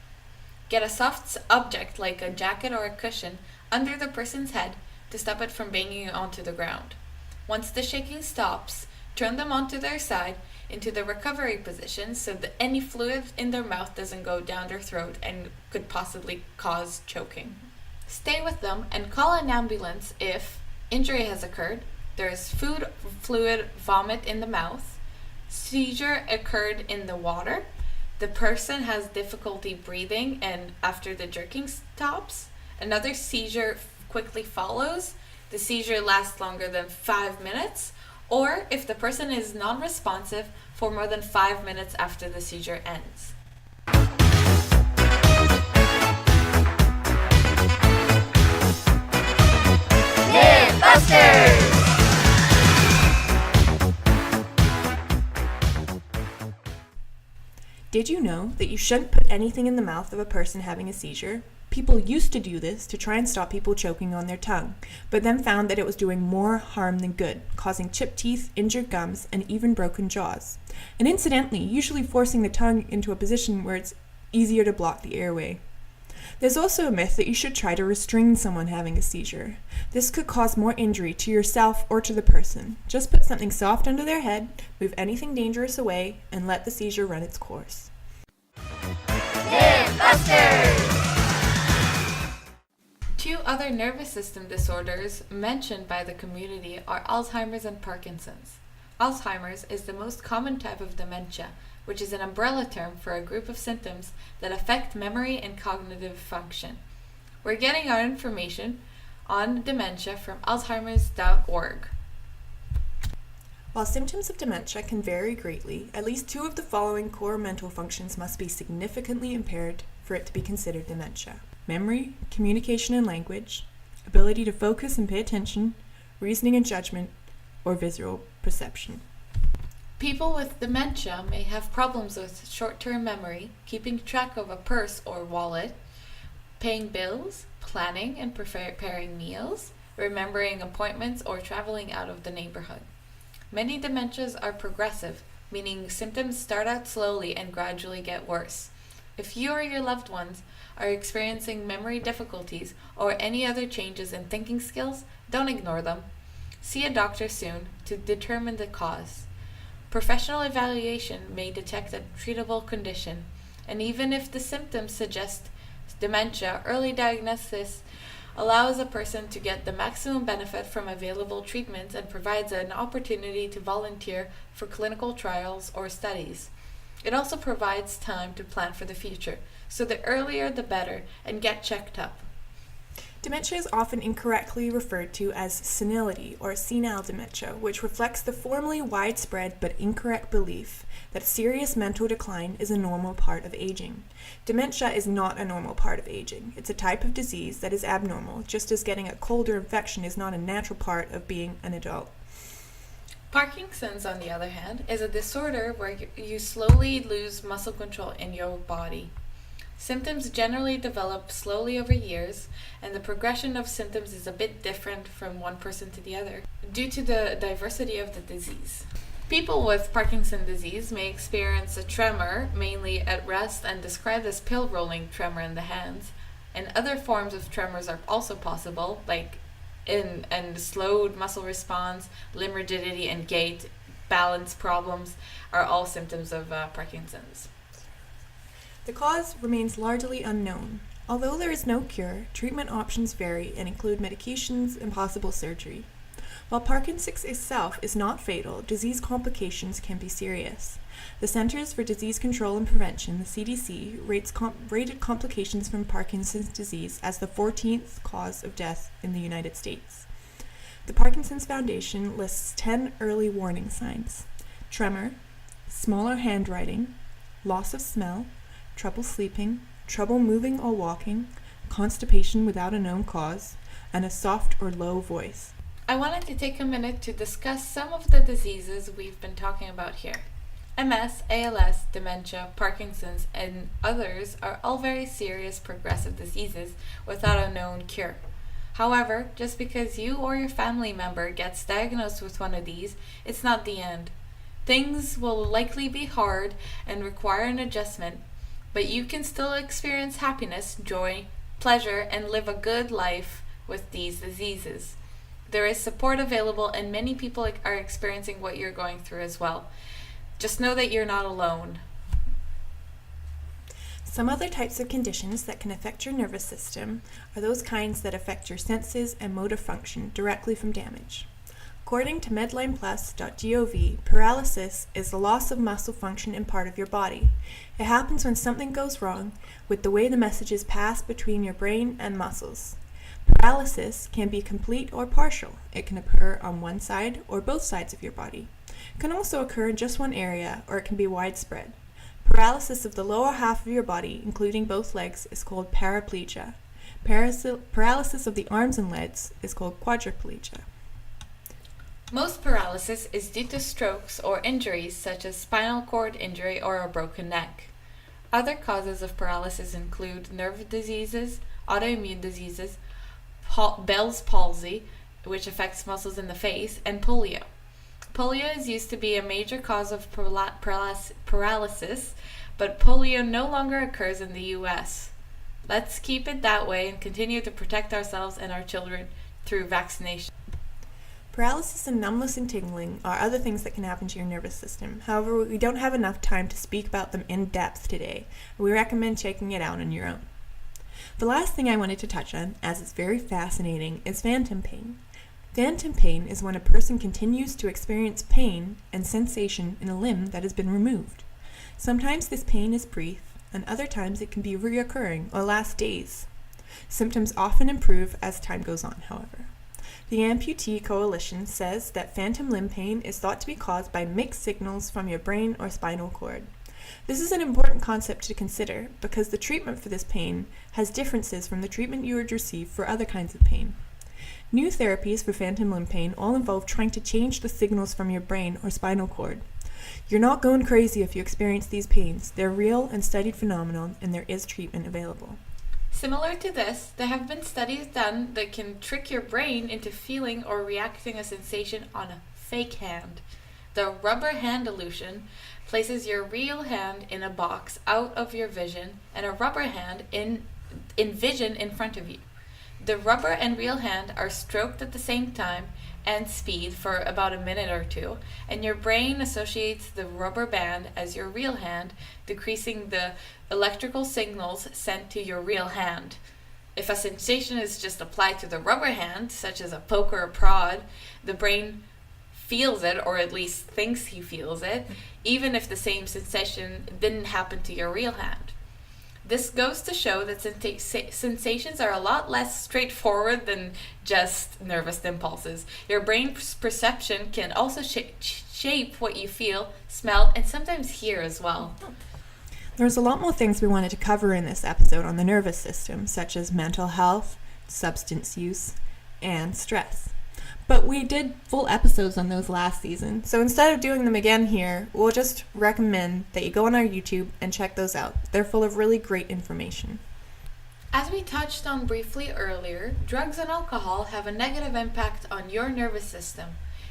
S5: Get a soft object like a jacket or a cushion under the person's head to stop it from banging onto the ground. Once the shaking stops, turn them onto their side into the recovery position so that any fluid in their mouth doesn't go down their throat and could possibly cause choking. Stay with them and call an ambulance if injury has occurred, there is food, fluid, vomit in the mouth, seizure occurred in the water, the person has difficulty breathing and after the jerking stops, another seizure quickly follows, the seizure lasts longer than 5 minutes, or if the person is non-responsive for more than 5 minutes after the seizure ends.
S7: Mythbusters!
S6: Did you know that you shouldn't put anything in the mouth of a person having a seizure? People used to do this to try and stop people choking on their tongue, but then found that it was doing more harm than good, causing chipped teeth, injured gums, and even broken jaws. And incidentally, usually forcing the tongue into a position where it's easier to block the airway. There's also a myth that you should try to restrain someone having a seizure. This could cause more injury to yourself or to the person. Just put something soft under their head, move anything dangerous away, and let the seizure run its course.
S7: Mythbusters!
S5: 2 other nervous system disorders mentioned by the community are Alzheimer's and Parkinson's. Alzheimer's is the most common type of dementia, which is an umbrella term for a group of symptoms that affect memory and cognitive function. We're getting our information on dementia from alzheimers.org.
S6: While symptoms of dementia can vary greatly, at least 2 of the following core mental functions must be significantly impaired for it to be considered dementia: memory, communication and language, ability to focus and pay attention, reasoning and judgment, or visual perception.
S5: People with dementia may have problems with short-term memory, keeping track of a purse or wallet, paying bills, planning and preparing meals, remembering appointments, or traveling out of the neighborhood. Many dementias are progressive, meaning symptoms start out slowly and gradually get worse. If you or your loved ones are experiencing memory difficulties or any other changes in thinking skills, don't ignore them. See a doctor soon to determine the cause. Professional evaluation may detect a treatable condition, and even if the symptoms suggest dementia, early diagnosis allows a person to get the maximum benefit from available treatments and provides an opportunity to volunteer for clinical trials or studies. It also provides time to plan for the future, so the earlier the better, and get checked up.
S6: Dementia is often incorrectly referred to as senility or senile dementia, which reflects the formerly widespread but incorrect belief that serious mental decline is a normal part of aging. Dementia is not a normal part of aging. It's a type of disease that is abnormal, just as getting a cold or infection is not a natural part of being an adult.
S5: Parkinson's, on the other hand, is a disorder where you slowly lose muscle control in your body. Symptoms generally develop slowly over years, and the progression of symptoms is a bit different from one person to the other due to the diversity of the disease. People with Parkinson's disease may experience a tremor, mainly at rest and described as pill-rolling tremor in the hands, and other forms of tremors are also possible, like and slowed muscle response, limb rigidity and gait, balance problems are all symptoms of Parkinson's.
S6: The cause remains largely unknown. Although there is no cure, treatment options vary and include medications and possible surgery. While Parkinson's itself is not fatal, disease complications can be serious. The Centers for Disease Control and Prevention, the CDC, rated complications from Parkinson's disease as the 14th cause of death in the United States. The Parkinson's Foundation lists 10 early warning signs: tremor, smaller handwriting, loss of smell, trouble sleeping, trouble moving or walking, constipation without a known cause, and a soft or low voice.
S5: I wanted to take a minute to discuss some of the diseases we've been talking about here. MS, ALS, dementia, Parkinson's, and others are all very serious progressive diseases without a known cure. However, just because you or your family member gets diagnosed with one of these, it's not the end. Things will likely be hard and require an adjustment, but you can still experience happiness, joy, pleasure, and live a good life with these diseases. There is support available, and many people are experiencing what you're going through as well. Just know that you're not alone.
S6: Some other types of conditions that can affect your nervous system are those kinds that affect your senses and motor function directly from damage. According to medlineplus.gov, paralysis is the loss of muscle function in part of your body. It happens when something goes wrong with the way the messages pass between your brain and muscles. Paralysis can be complete or partial. It can occur on one side or both sides of your body. It can also occur in just one area, or it can be widespread. Paralysis of the lower half of your body, including both legs, is called paraplegia. Paralysis of the arms and legs is called quadriplegia.
S5: Most paralysis is due to strokes or injuries such as spinal cord injury or a broken neck. Other causes of paralysis include nerve diseases, autoimmune diseases, Bell's palsy, which affects muscles in the face, and polio. Polio is used to be a major cause of paralysis, but polio no longer occurs in the U.S. Let's keep it that way and continue to protect ourselves and our children through vaccination.
S6: Paralysis and numbness and tingling are other things that can happen to your nervous system. However, we don't have enough time to speak about them in depth today. We recommend checking it out on your own. The last thing I wanted to touch on, as it's very fascinating, is phantom pain. Phantom pain is when a person continues to experience pain and sensation in a limb that has been removed. Sometimes this pain is brief, and other times it can be reoccurring or last days. Symptoms often improve as time goes on, however. The Amputee Coalition says that phantom limb pain is thought to be caused by mixed signals from your brain or spinal cord. This is an important concept to consider because the treatment for this pain has differences from the treatment you would receive for other kinds of pain. New therapies for phantom limb pain all involve trying to change the signals from your brain or spinal cord. You're not going crazy if you experience these pains. They're real and studied phenomenon, and there is treatment available.
S5: Similar to this, there have been studies done that can trick your brain into feeling or reacting a sensation on a fake hand. The rubber hand illusion places your real hand in a box out of your vision and a rubber hand in vision in front of you. The rubber and real hand are stroked at the same time and speed for about a minute or two, and your brain associates the rubber band as your real hand, decreasing the electrical signals sent to your real hand. If a sensation is just applied to the rubber hand, such as a poke or a prod, the brain feels it, or at least thinks he feels it, even if the same sensation didn't happen to your real hand. This goes to show that sensations are a lot less straightforward than just nervous impulses. Your brain's perception can also shape what you feel, smell, and sometimes hear as well.
S6: There's a lot more things we wanted to cover in this episode on the nervous system, such as mental health, substance use, and stress. But we did full episodes on those last season, so instead of doing them again here, we'll just recommend that you go on our YouTube and check those out. They're full of really great information.
S5: As we touched on briefly earlier, drugs and alcohol have a negative impact on your nervous system.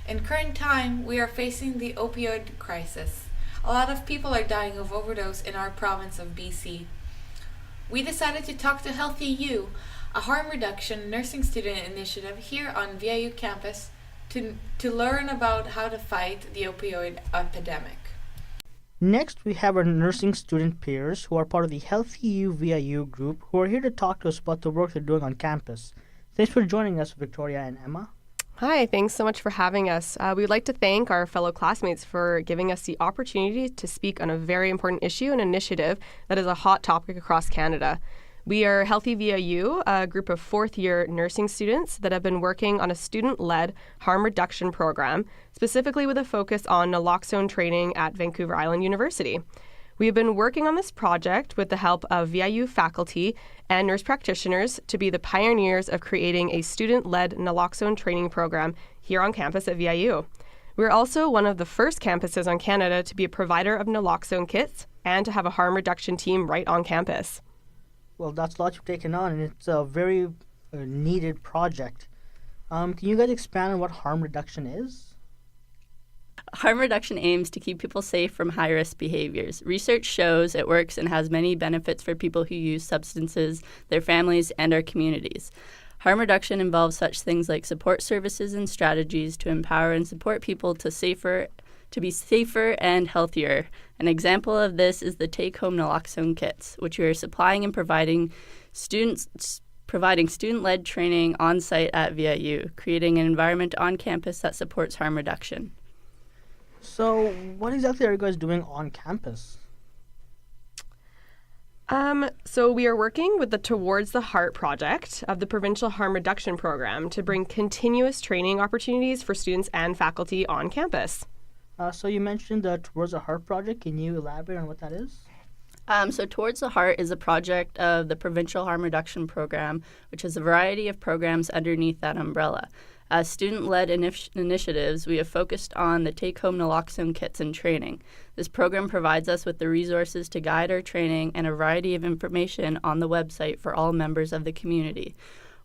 S5: In current time, we are facing the opioid crisis. A lot of people are dying of overdose in our province of BC. We decided to talk to Healthy You, a harm reduction nursing student initiative here on VIU campus, to learn about how to fight the opioid epidemic.
S1: Next, we have our nursing student peers who are part of the Healthy You VIU group who are here to talk to us about the work they're doing on campus. Thanks for joining us, Victoria and Emma.
S14: Hi, thanks so much for having us. We would like to thank our fellow classmates for giving us the opportunity to speak on a very important issue and initiative that is a hot topic across Canada. We are Healthy VIU, a group of fourth-year nursing students that have been working on a student-led harm reduction program, specifically with a focus on naloxone training at Vancouver Island University. We have been working on this project with the help of VIU faculty and nurse practitioners to be the pioneers of creating a student-led naloxone training program here on campus at VIU. We're also one of the first campuses on Canada to be a provider of naloxone kits and to have a harm reduction team right on campus.
S1: Well, that's a lot you've taken on, and it's a very needed project. Can you guys expand on what harm reduction is?
S15: Harm reduction aims to keep people safe from high-risk behaviors. Research shows it works and has many benefits for people who use substances, their families, and our communities. Harm reduction involves such things like support services and strategies to empower and support people to be safer and healthier. An example of this is the take-home naloxone kits, which we are supplying and providing student-led training on-site at VIU, creating an environment on campus that supports harm reduction.
S1: So, what exactly are you guys doing on campus?
S14: So we are working with the Towards the Heart project of the Provincial Harm Reduction Program to bring continuous training opportunities for students and faculty on campus.
S1: So you mentioned the Towards the Heart project. Can you elaborate on what that is?
S15: So Towards the Heart is a project of the Provincial Harm Reduction Program, which has a variety of programs underneath that umbrella. As student-led initiatives, we have focused on the take-home naloxone kits and training. This program provides us with the resources to guide our training and a variety of information on the website for all members of the community.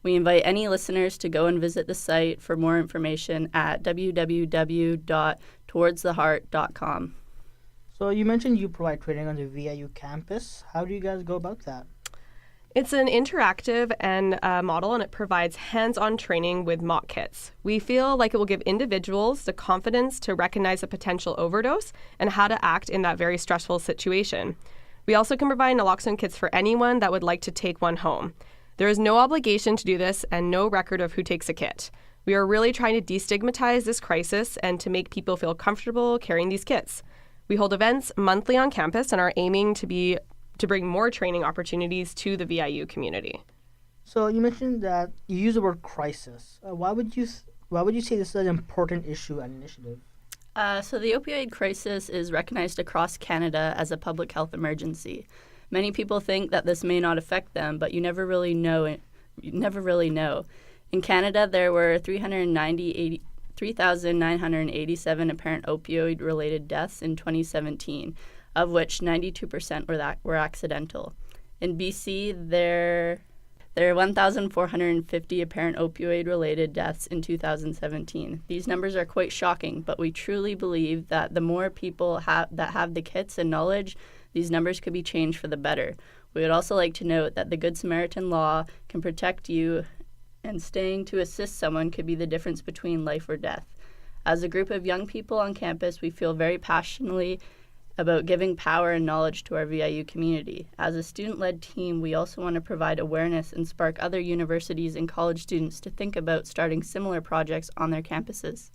S15: We invite any listeners to go and visit the site for more information at www.towardstheheart.com.
S1: So you mentioned you provide training on the VIU campus. How do you guys go about that?
S14: It's an interactive and model, and it provides hands-on training with mock kits. We feel like it will give individuals the confidence to recognize a potential overdose and how to act in that very stressful situation. We also can provide naloxone kits for anyone that would like to take one home. There is no obligation to do this and no record of who takes a kit. We are really trying to destigmatize this crisis and to make people feel comfortable carrying these kits. We hold events monthly on campus and are aiming to bring more training opportunities to the VIU community.
S1: So you mentioned that you use the word crisis. Why would you say this is an important issue and initiative?
S15: So the opioid crisis is recognized across Canada as a public health emergency. Many people think that this may not affect them, but you never really know. In Canada, there were 3,987 apparent opioid-related deaths in 2017, of which 92% were accidental. In BC, there are 1,450 apparent opioid-related deaths in 2017. These numbers are quite shocking, but we truly believe that the more people that have the kits and knowledge, these numbers could be changed for the better. We would also like to note that the Good Samaritan law can protect you, and staying to assist someone could be the difference between life or death. As a group of young people on campus, we feel very passionately about giving power and knowledge to our VIU community. As a student-led team, we also want to provide awareness and spark other universities and college students to think about starting similar projects on their campuses.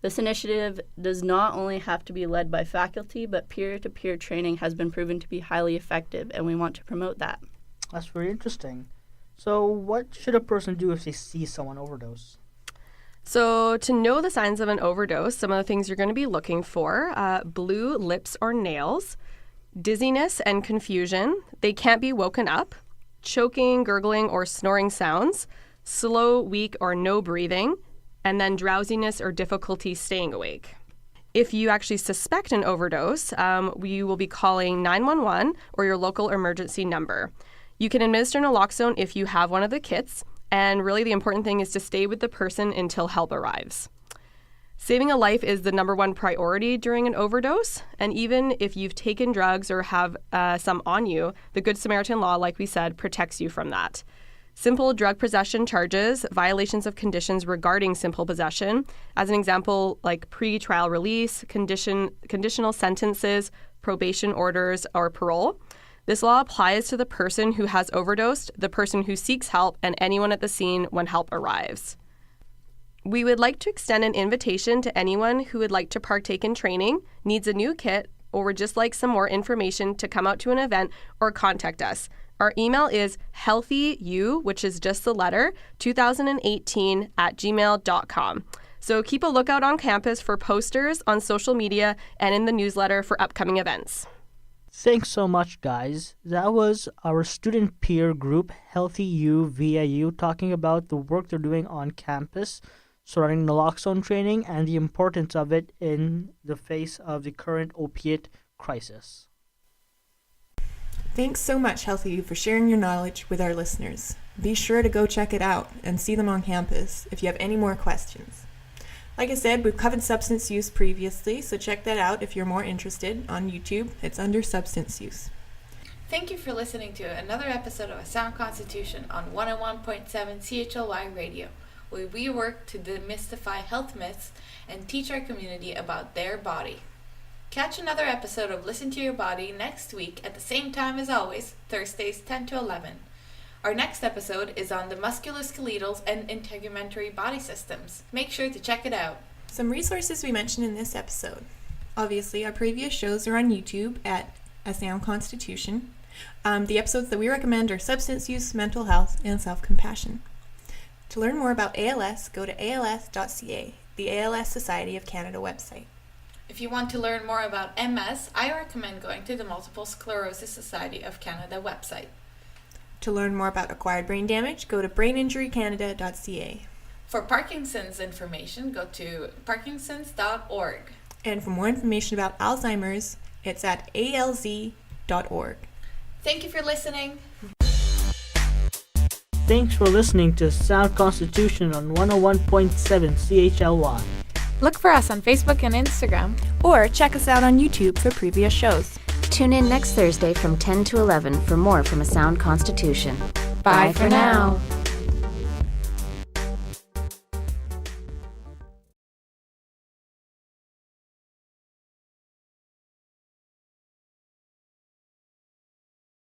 S15: This initiative does not only have to be led by faculty, but peer-to-peer training has been proven to be highly effective, and we want to promote that.
S1: That's very interesting. So what should a person do if they see someone overdose?
S14: So to know the signs of an overdose, some of the things you're going to be looking for, blue lips or nails, dizziness and confusion, they can't be woken up, choking, gurgling, or snoring sounds, slow, weak, or no breathing, and then drowsiness or difficulty staying awake. If you actually suspect an overdose, you will be calling 911 or your local emergency number. You can administer naloxone if you have one of the kits, and really the important thing is to stay with the person until help arrives. Saving a life is the number one priority during an overdose, and even if you've taken drugs or have some on you, the Good Samaritan law, like we said, protects you from that. Simple drug possession charges, violations of conditions regarding simple possession, as an example, like pre-trial release, conditional sentences, probation orders, or parole. This law applies to the person who has overdosed, the person who seeks help, and anyone at the scene when help arrives. We would like to extend an invitation to anyone who would like to partake in training, needs a new kit, or would just like some more information to come out to an event or contact us. Our email is healthyu, which is just the letter, 2018@gmail.com. So keep a lookout on campus for posters, on social media, and in the newsletter for upcoming events.
S1: Thanks so much, guys. That was our student peer group, Healthy U VIU, talking about the work they're doing on campus surrounding naloxone training and the importance of it in the face of the current opiate crisis.
S6: Thanks so much, Healthy U, for sharing your knowledge with our listeners. Be sure to go check it out and see them on campus if you have any more questions. Like I said, we've covered substance use previously, so check that out if you're more interested on YouTube. It's under substance use.
S5: Thank you for listening to another episode of A Sound Constitution on 101.7 CHLY Radio, where we work to demystify health myths and teach our community about their body. Catch another episode of Listen to Your Body next week at the same time as always, Thursdays 10 to 11. Our next episode is on the musculoskeletal and integumentary body systems. Make sure to check it out.
S6: Some resources we mentioned in this episode. Obviously, our previous shows are on YouTube at A Sound Constitution. The episodes that we recommend are substance use, mental health, and self-compassion. To learn more about ALS, go to als.ca, the ALS Society of Canada website.
S5: If you want to learn more about MS, I recommend going to the Multiple Sclerosis Society of Canada website.
S6: To learn more about acquired brain damage, go to BrainInjuryCanada.ca.
S5: For Parkinson's information, go to parkinsons.org.
S6: And for more information about Alzheimer's, it's at alz.org.
S5: Thank you for listening.
S1: Thanks for listening to Sound Constitution on 101.7 CHLY.
S16: Look for us on Facebook and Instagram.
S3: Or check us out on YouTube for previous shows.
S4: Tune in next Thursday from 10 to 11 for more from A Sound Constitution.
S16: Bye for now.